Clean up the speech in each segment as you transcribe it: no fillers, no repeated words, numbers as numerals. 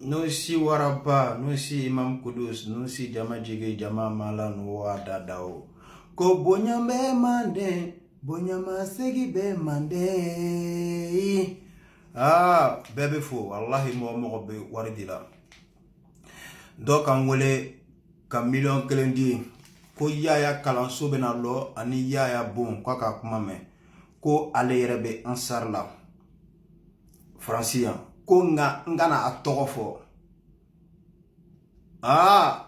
no si waraba, no si Imam Kudus, no si Jama Jige, Jama Mala, no Dadao. Ko bonya be mande, bonya masegi be mande. Bebe fo, wallahi mo be waridila. Do kan wole ka million kelendi ko yaya kalanso bena lo ani yaya bon kwa ka kuma me ko ale yere be ansar la francia ko ngana atogo fo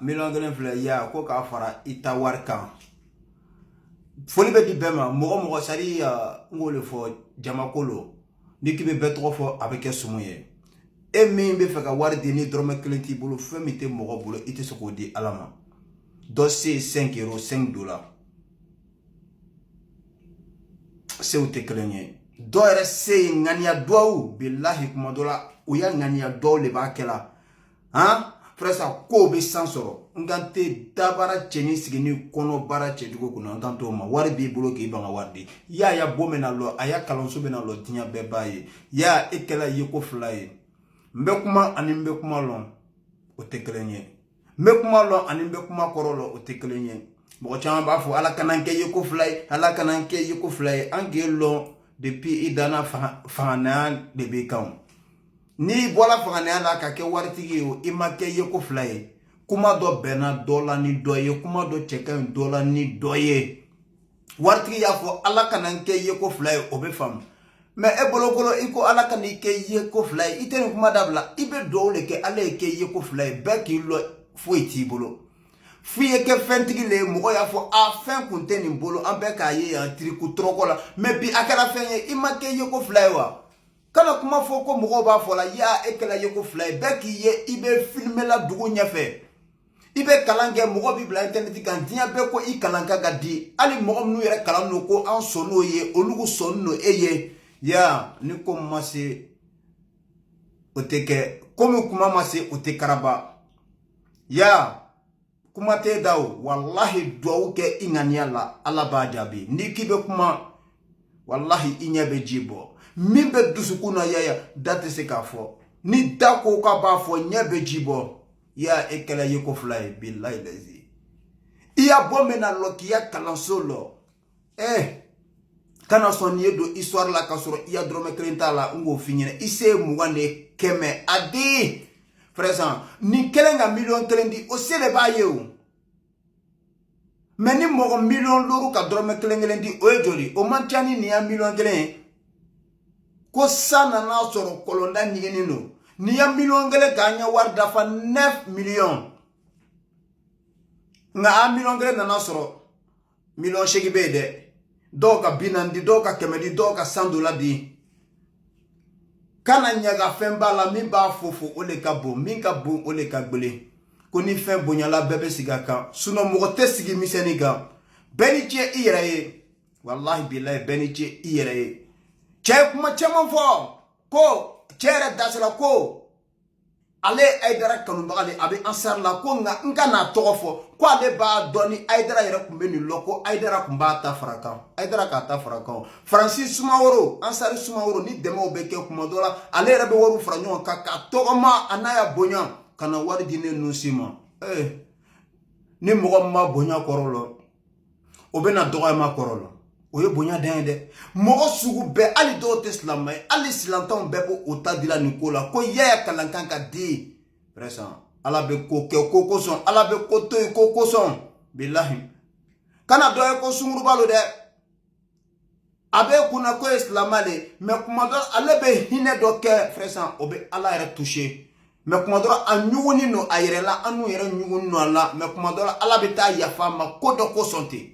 million kelen fle ya ko ka fara ita warkan foli be di bema mo sari ngole fo jamakolo nikibe betro fo avec sumuye e min be feka wardi ni drome kelen ti bolo femite mo bolo ite soko di alama dossier 5 euros 5 dollars c'est où t'es cligné doire c'est ngania doou billahi kuma dola uya ngania do le bakela frère ça ko be sansoro ngante dabara cheni sigini kono bara chedugo kuna ntanto ma wari bi bolo ke banga wardi ya bomena lo aya kalonso bena lo tinya be baye ya ekela yeko fly mbekuma ani mbekuma lon o te cligné mbekuma lon ani mbekuma korolo o te cligné mo chama ba fu ala kananke yeko fly ala kananke yeko fly angelo depuis idana fana de bekam ni bola fana la ka ke wartigi o imake yeko fly kuma do bena dola ni doye kuma do cheken dola ni doye wartigi ya fo ala kananke yeko fly o be fam mais e bolo kolo iko ala kanike yeko fly itene kuma dabla ibe do le ke ala ke yeko fly be ki lo fo iti bolo fiye ke fentigi le mo ya fo a fin kunteni bolo ambe ka ye ya triku trokola mais bi akala fenye imake yeko fly wa kana kuma fo ko mo ba fo la ya ekela yeko fly be ki ye ibe filmer la dugu nyafe ibe kalange mo bi bla internet kan dia be ko I kalanka gadi ali mo nu yere kalan ko an sono ye olugu sonno eye ya ni ko mase oteke komu kuma mase otekaraba ya kuma te dawo wallahi duwa ke ingania la alaba jabi ni kibe kuma wallahi inyabe jibo mimbe dusukuna yaya date se ka fo ni dako ka ba fo nyabe jibo ya ekela yeko fly billahi lazi iya bomena lokia kalansolo kana sonye do histoire la kasoro iya drome krenta la ngo finyene ise muwane keme adi frère ni kelenga million kelendi o sele ba yewu meni mo million loru ka drome kelengelendi o ejori o manchani ni ya million kelen ko sana na soro kolonda nyigeni no ni ya million gele ganya warda fa 9 million nga a million gele na soro million shegi bede doka binandi doka kemedi doka $100 di kana nyaga femba la mi ba fofo ole ka bo min ka bo ole ka gbele ko ni fe bonya la bebe sigaka suno mo te sigi miseni ga beni che iraye wallahi billahi beni che iraye che kuma chama fo ko chere dasala ko ale aidara kanu bagale abi ansar la ko nga na tofo ko ale ba doni aidara yere kumbe ni loko aidara kumba ta faraka aidara ka ta faraka Francis Sumaworo ansar Sumaworo ni demo beke kuma dola ale yere be woru franyo ka togoma anaya bonya kana wari dine nusima ni mo ma bonya korolo obena doga ma korolo oye bonya dende mo sugu be ali do teslam ali silantan be bo otadila nikola ko yaya kalankan ka di present ala be ko ke koko son ala be ko to koko son billahi kana do ko sunguru balo de abe kuna ko islamale me kuma do ale be hine do ke present obe ala yere toucher me kuma do anyuguni no ayirela anu yere nyuguni no ala me kuma do ala be ta yafa ma ko do ko sonte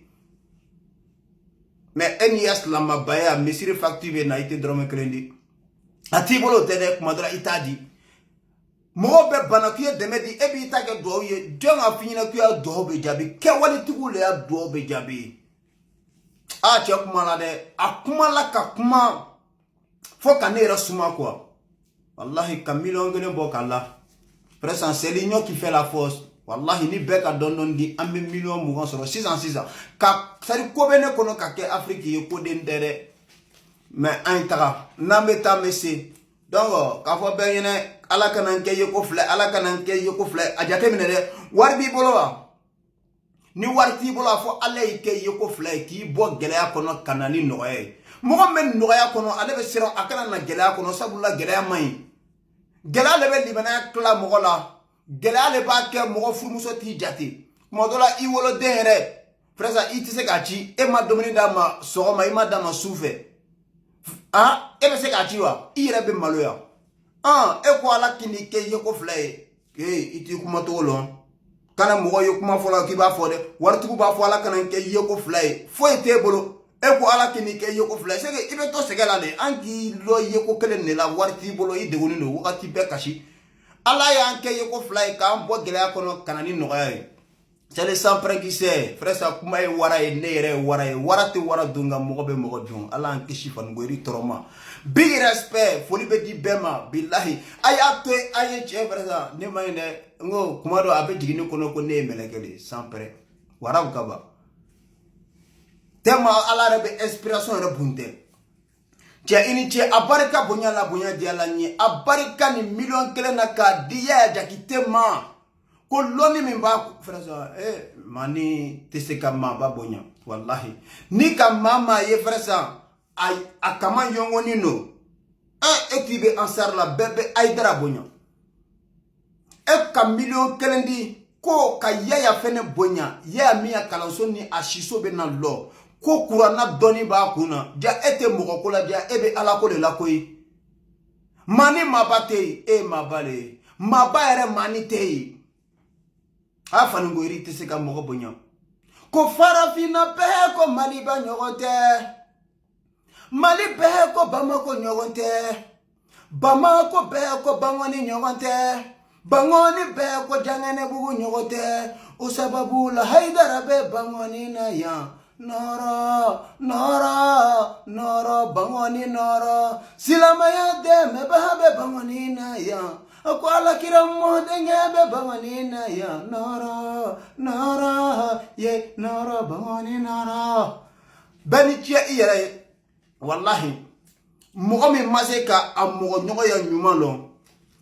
mais NIS lama baya misiri factive na ite drome klendi ati bolo tede kumadra itadi mo be bana kuye demedi ebi itage do ye jonga finyina kuya do be jabi ke wali tugule ya do be jabi che kumala de akumala ka kuma fo kanera suma quoi wallahi kamilo ngene bokalla present c'est l'union qui fait la force wallahi ni beka dondon di ambe million mugon soro 600 ka sari ko bene kono ka ke Afrique ye ko den dere mais aintara nameta messe donc k'a fɔ bɛɛ ɲɛnɛ ala kana n kɛ ye ko filɛ ala kana n kɛ ye ko filɛ a jate minɛ dɛ wari b'i bolo wa ni wari t'i bolo a fɔ ala y'i kɛ ye ko filɛ k'i bɔ gɛlɛya kɔnɔ ka na ni nɔgɔya ye mɔgɔ min bɛ nɔgɔya kɔnɔ ale bɛ siran a kana na gɛlɛya kɔnɔ sabula gɛlɛya man ɲi gɛlɛya le bɛ libanaya tila mɔgɔ la gɛlɛya le b'a kɛ mɔgɔ furumuso t'i jate tuma dɔ la i woloden yɛrɛ frère i tɛ se k'a ci e ma dumuni d'a ma sɔgɔma i ma d'a ma su fɛ e bɛ se k'a ci wa i yɛrɛ bɛ maloya e ko ala k'i ni kɛ ye ko fila ye i t'i kuma cogo lɔn kana mɔgɔ ye kuma fɔlɔ k'i b'a fɔ dɛ waritigiw b'a fɔ ala kana n kɛ ye ko fila ye foyi t'e bolo e ko ala k'i ni kɛ ye ko fila ye c'est que i bɛ to sɛgɛ la de an k'i lɔ ye ko kelen de la wari t'i bolo i degunnen don wagati bɛɛ kasi ala y'an kɛ ye ko fila ye k'an bɔ gɛlɛya kɔnɔ ka na ni nɔgɔya ye c'est le sang prêt qui sait frère sa kuma ye wara ye ne yɛrɛ ye wara ye wara tɛ wara dun nka mɔgɔ bɛ mɔgɔ dun ala y'an kisi fanigori tɔɔrɔ ma big respect foli bɛ di bɛɛ ma bilahi a y'a to yen a ye tiɲɛ frère sa ne ma ɲi dɛ n ko kuma dɔ a bɛ jigin ne kɔnɔ ko ne ye mɛlɛkɛ de ye sang prêt waraw ka ban tellement ala yɛrɛ bɛ inspiration yɛrɛ bun tɛ cɛ i ni ce a barika bonya la bonya di ala ɲɛ a barika ni miliyɔn kelen na k'a di yaya jakite ma ko lɔnni min b'a frère sa maa ni tɛ se ka maaba bonya wallahi ni ka maa ye frère sa a kama yɔngɔni don e k'i bɛ ansar la bɛɛ bɛ ayidara bonya e ka miliyɔn kelen di ko ka yaya fɛnɛ bonya yaya min ya kalanso ni a siso bɛ na lɔ ko kuranna dɔnni b'a kun na ja e tɛ mɔgɔ ko la ja e bɛ ala ko de la koyi maa ni maaba tɛ yen e ye maaba le ye maaba yɛrɛ maa ni tɛ yen a fanigori tɛ se ka mɔgɔ bonya ko farafinna bɛɛ ko maliba ɲɔgɔn tɛ mali bɛɛ ko bamako ɲɔgɔn tɛ bamako bɛɛ ko bangɔni ɲɔgɔn tɛ bangɔni bɛɛ ko jangɛnɛbugu ɲɔgɔn tɛ o sababu la haidara bɛ bangɔni na yan nɔrɔ nɔrɔ nɔrɔ bangɔni nɔrɔ silamɛya dɛmɛbaga bɛ bangɔni na yan a ko alakira mɔdenkɛ bɛ bangɔni na yan nɔrɔ nɔrɔ ye nɔrɔ bangɔni nɔrɔ bɛɛ ni ce i yɛrɛ ye wallahi mɔgɔ min ma se ka a mɔgɔ ɲɔgɔnya ɲuman lɔn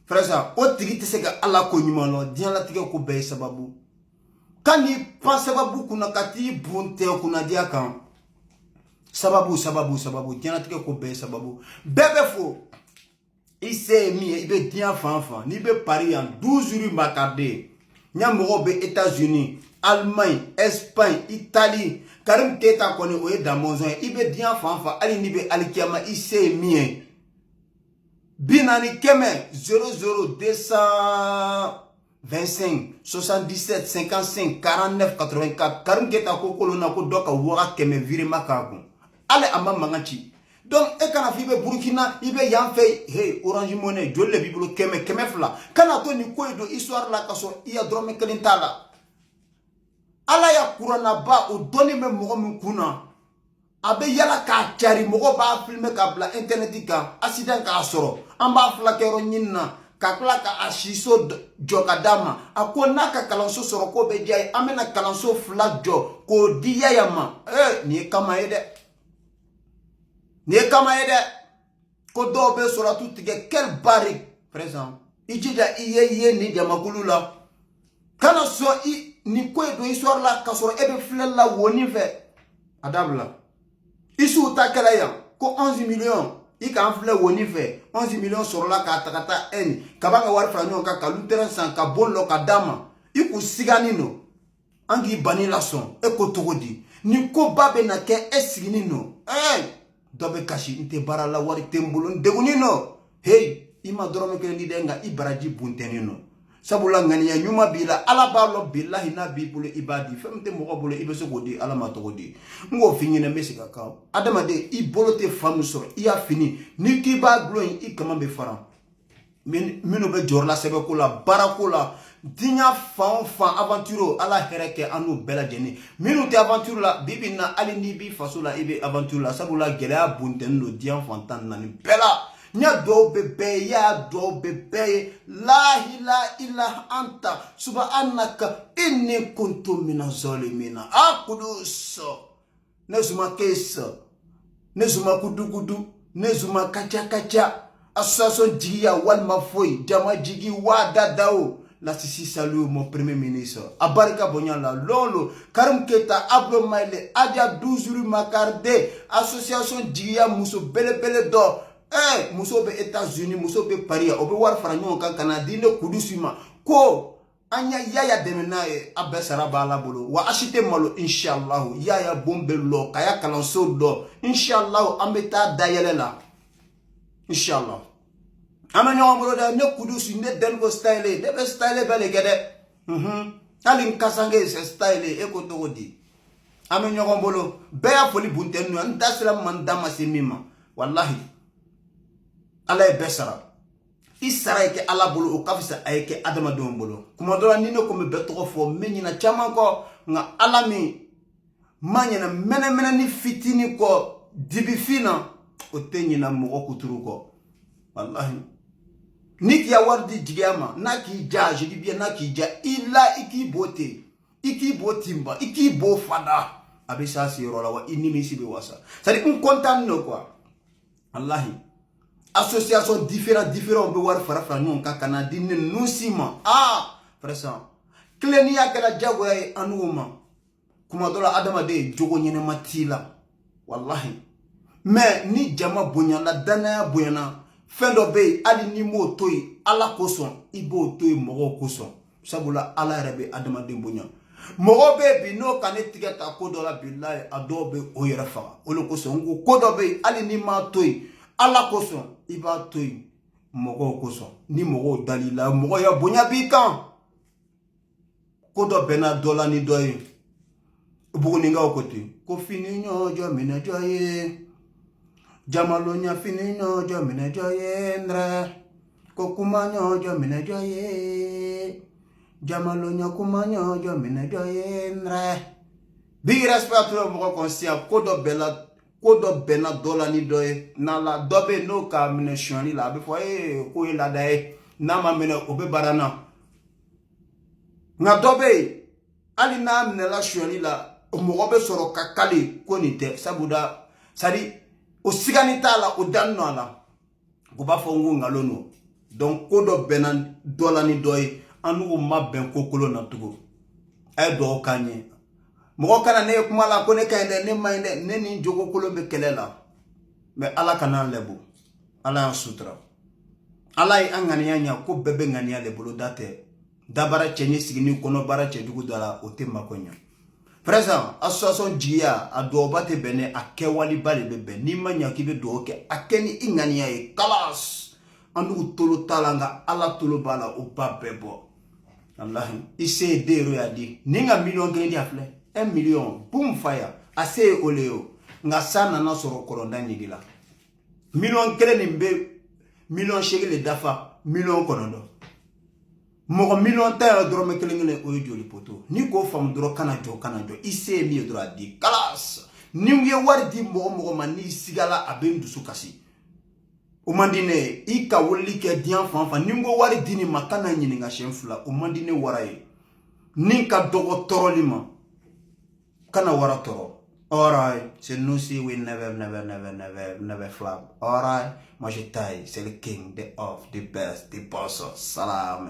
frère sa o tigi tɛ se ka ala ko ɲuman lɔn diɲɛlatigɛ ko bɛɛ ye sababu kan n'i pan sababu kunna ka t'i bun tɛ kunnadiya kan sababu diɲɛlatigɛ ko bɛɛ ye sababu bɛɛ bɛ fo i se ye min ye i bɛ diɲɛ fan fan n'i bɛ Paris yan 12 jours Macarde ɲɛmɔgɔw bɛ États-Unis Allemagne Espagne Italie Karim Keita kɔni o ye damɔzɔn ye i bɛ diɲɛ fan fan hali n'i bɛ alikiyama i se ye min ye 40 00 225 77 55 49 84 Karim Keita ko kolonna ko dɔ ka waga 100 virement k'a kun ale a ma mankan ci donc e kana fɔ i bɛ Burukina i bɛ yan fɛ hey Orange Money joli de b'i bolo 100 200 kana to nin ko ye don histoire la ka sɔrɔ i ya dɔrɔmɛ 1 t'a la ala ya kuranaba o dɔnni bɛ mɔgɔ min kun na a bɛ yala k'a cari mɔgɔ b'a filmer k'a bila internet kan accident k'a sɔrɔ an b'a fulakɛ yɔrɔ ɲini na ka tila ka a siso jɔ ka d'a ma a ko n'a ka kalanso sɔrɔ ko bɛ diya ye an bɛna kalanso 2 jɔ k'o di yaya ma nin ye kama ye dɛ nin ye kama ye dɛ ko dɔw bɛ sɔrɔtu tigɛ quelle barrique présent i jija i ye nin jamakulu la kana sɔn i nin ko ye don histoire la ka sɔrɔ e bɛ filɛli la woni fɛ a dabila isuw ta kɛla yan ko 11 millions i k'an filɛ woni fɛ 11 millions sɔrɔla k'a ta ka taa N ka b'an ka wari fara ɲɔgɔn kan ka lutɛrɛn san ka bon lɔ ka d'a ma i kun siganin don an k'i banni la sɔn e ko cogo di nin ko ba bɛ na kɛ e siginin don dɔ bɛ kasi n tɛ baara la wari tɛ n bolo n degunnen don hey i ma dɔrɔmɛ 1 di dɛ nka i baraji buntɛnnen don sabula ŋaniya ɲuman b'i la ala b'a lɔ bilahi n'a b'i bolo i b'a di fɛn min tɛ mɔgɔ bolo i bɛ se k'o di ala ma cogo di n k'o f'i ɲɛna n bɛ segin a kan adamaden i bolo tɛ fan min sɔrɔ i y'a fini n'i k'i b'a dulon yen i kama bɛ fara minnu bɛ jɔyɔrɔ la sɛbɛnko la baarako la diɲɛ fan o fan aventure ala hɛrɛ kɛ an n'u bɛɛ lajɛlen minnu tɛ aventure la bibi na hali n'i b'i faso la i bɛ aventure la sabula gɛlɛya buntɛnnen don diɲɛ fan 14 bɛɛ la nya dɔw bɛ bɛɛ ye ya dɔw bɛ bɛɛ ye la ilaha anta subhanaka inni kuntu minaz zalimina a kudus ne zuma kesa ne zuma kudukudu ne zuma kaca association jigiya walma foyi jama jigi wa dadao la sisi salut mon premier ministre abarika bonyala lolo Karim Keita Abdou Maile Adia 12 rue Makarde association jigiya muso bele do muso be États-Unis muso be Paris obe war faranyo kan kanadine kudusima ko anya yaya demenaye abesara bala bolo wa ashite malo inshallah yaya bombe lo kaya kalanso do inshallah ameta dayelela inshallah amenyo bolo da ne kudusi ne dengo style de be style bele gede alin kasange se style e ko to di amenyo bolo be ya foli buntenu ndasla mandama semima wallahi ala besara isara ke ala bolo o kafisa ayeke adama don bolo kuma dola nino ko me beto fo menyina chama ko nga ala mi manyana mena ni fitini ko dibifina o tenyina mo kuturu ko wallahi niki ya wardi jigama naki ja je dis bien naki ja ila iki botimba iki bo fada abisa si rola wa inimi si be wasa sadi un kontan no quoi wallahi association différent be war fara non ka kana dinne nusima frère klenia kala jago ay anuma kuma dola adama de jogo nyene matila wallahi mais ni jama bonya la dana boyana fendo be ali ni mo toy ala koson ibo toy mogo koson sabula ala rebe adama de bonya mogo be bi no kané tigata ko dola billahi adobe o yerafa olo koson ko do be ali ni ma toy ala koson iba toy mogo koson ni mogo dalila mogo ya bonya bi kan kodo bena dola ni doy bugu ninga okote ko fini nyojo mina joye jamalonya fini nyojo mina joye ndra ko kuma nyojo mina joye jamalonya kuma nyojo mina joye ndra big respect to mogo conscient kodo bena dola ni doye na la dobe no ka mine shoni la be fo ko la dai na ma mine obe barana na dobe ali na mine la shoni la mogo be soro kakali ko ni te sabuda sadi o sigani tala o danno ala ko ba fo ngalono donc kodo bena dola ni doye anu ma ben kokolo na tugo ay do kanye mogo kana ne kuma la ko ne kayde ne mayde ne ni jogo kolo be kelela mais ala kana lebo ala sutra ala yi angania nya ko bebe ngania le bolo date dabara chenye sigini kono bara chedugu dala o temba konya présent association jiya adobate bene akewali bale bebe ni manya kibe doke akeni ingania e kalas andu tolo talanga ala tolo bala o babebo Allah ise dero ya di ninga million gredi afle 1 million boom fire ase oleo nga sana na soro kolonda nyigila million kele nimbe million shegele dafa million konondo mo million ta dro me kele ngene o joli poto ni ko fam dro kana jo ise mi dro adi class nimge wardi mo mani sigala abendu sukasi o mandine ika woli ke dian fanfa nimgo wardi ni makana nyini nga shenfula o mandine waraye ninka dogo torolima kana wara toro. Alright, c'est nous si we never flap. Alright, moi je taille, c'est le king, the off, the best, the boss, salam.